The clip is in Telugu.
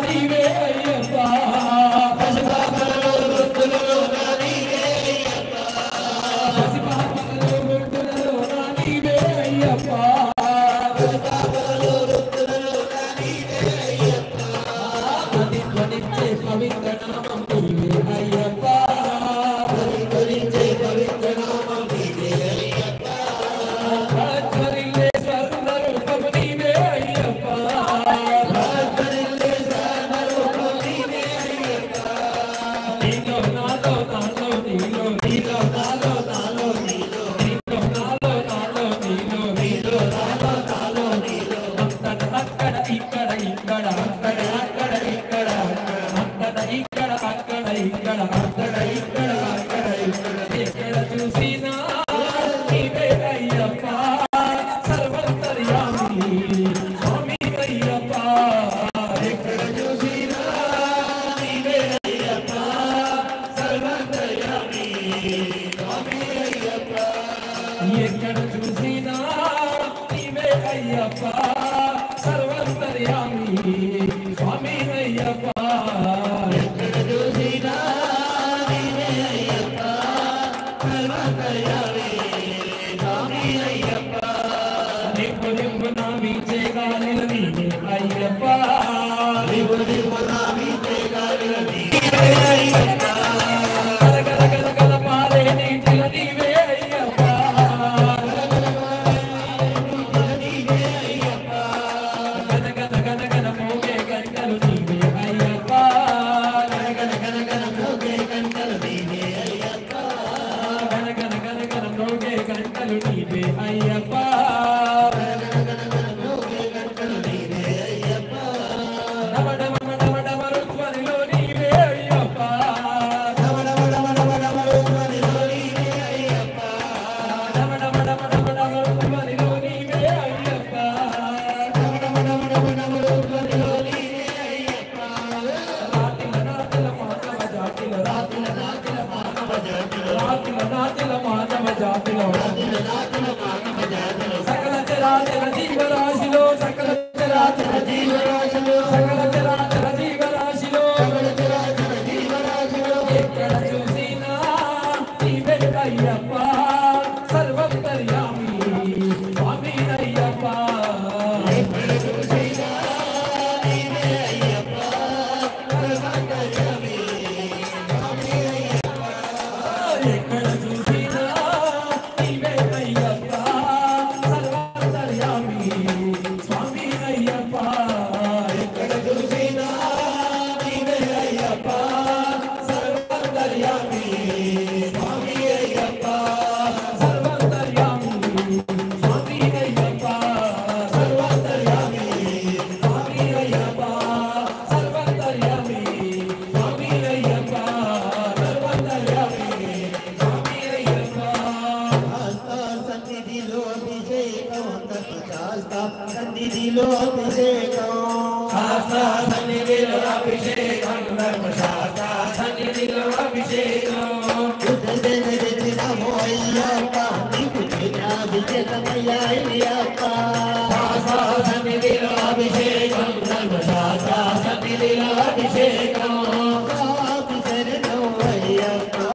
నీవే అయ్యప్ప పసిపాపలలో వృద్ధులలో నీవే అయ్యప్ప పసిపాపలలో వృద్ధులలో నీవే అయ్యప్ప పసిపాపలలో వృద్ధులలో నీవే అయ్యప్ప ధ్వనించే పవిత్ర నామం నీవే అయ్యప్ప ధ్వనించే పవిత్ర నామం నీవే అయ్యప్ప ధ్వనించే స్వర్ణరూపం నీవే అయ్యప్ప ధ్వనించే స్వర్ణరూపం నీవే అయ్యప్ప నీలో నాలో నాలో నీలో నీలో నాలో నాలో నీలో నీలో నాలో నాలో నీలో నీలో నాలో నాలో నీలో అక్కడ ఇక్కడ ఇక్కడ అక్కడ అక్కడ ఇక్కడ అక్కడ ఇక్కడ అక్కడ ఇక్కడ అక్కడ ఇక్కడ అక్కడ ఎక్కడ చూసినా నీవే అయ్యప్ప సర్వంతర్యామి స్వామి అయ్యప్ప ఎక్కడ చూసినా నీవే అయ్యప్ప సర్వంతర్యామి స్వామి అయ్యప్ప ఎక్కడ చూసినా నీవే అయ్యప్ప సర్వంతర్యామి స్వామి అయ్యప్ప ఎక్కడ చూసినా నీవే అయ్యప్ప సర్వంతర్యామి స్వామి అయ్యప్ప నిప్పు నిప్పు నా వీచే గాలిలో నీవే అయ్యప్ప నిప్పు నిప్పు నా వీచే గాలిలో నీవే అయ్యప్ప గల గల గల పారే నీటిలో నీవే అయ్యప్ప నీవే అయ్యప్ప గన గన గన గన మోగే గంటలు నీవే అయ్యప్ప గన గన గన గన మోగే గంటలు నీవే అయ్యప్ప గన గన గన గన మోగే గంటలు నీవే అయ్యప్ప గన గన గన గన మోగే గంటలు నీవే అయ్యప్ప డమ డమ డమ డమ రుద్వనిలో నీవే అయ్యప్ప డమ డమ డమ డమ డమ రుద్వనిలో నీవే అయ్యప్ప డమ డమ డమ డమ డమ రుద్వనిలో నీవే అయ్యప్ప డమ డమ డమ డమ డమ రుద్వనిలో నీవే అయ్యప్ప రాతిల నాతిల మానవ జాతిలో రాతిల నాతిల మానవ జాతిలో రాతిల నాతిల మానవ జాతిలో రాతిల నాతిల మానవ జాతిలో సకల చరాచర జీవరాశిలో సకల చరాచర జీవరాశిలో సకల చరాచర జీవరాశిలో సకల చరాచర జీవరాశిలో ఎక్కడ చూసినా నీవే అయ్యప్ప సర్వంతర్యామి స్వామి అయ్యప్ప ఎక్కడ చూసినా నీవే అయ్యప్ప సర్వంతర్యామి స్వామి అయ్యప్ప ఎక్కడ చూసినా నీవే అయ్యప్ప సర్వంతర్యామి స్వామి అయ్యప్ప ఎక్కడ చూసినా నీవే అయ్యప్ప సర్వంతర్యామి స్వామి అయ్యప్ప సర్వంతర్యామి స్వామి అయ్యప్ప సర్వంతర్యామి స్వామి అయ్యప్ప సర్వంతర్యామి స్వామి అయ్యప్ప సర్వంతర్యామి స్వామి అయ్యప్ప సన్నిధిలో అభిషేకం సన్నిధిలో అభిషేకం సన్నిధిలో అభిషేకం ధర్మశాస్త్ర సన్నిధిలో అభిషేకం అయ్యప్ప నీకు అభిషేకమయ్యా అయ్యప్ప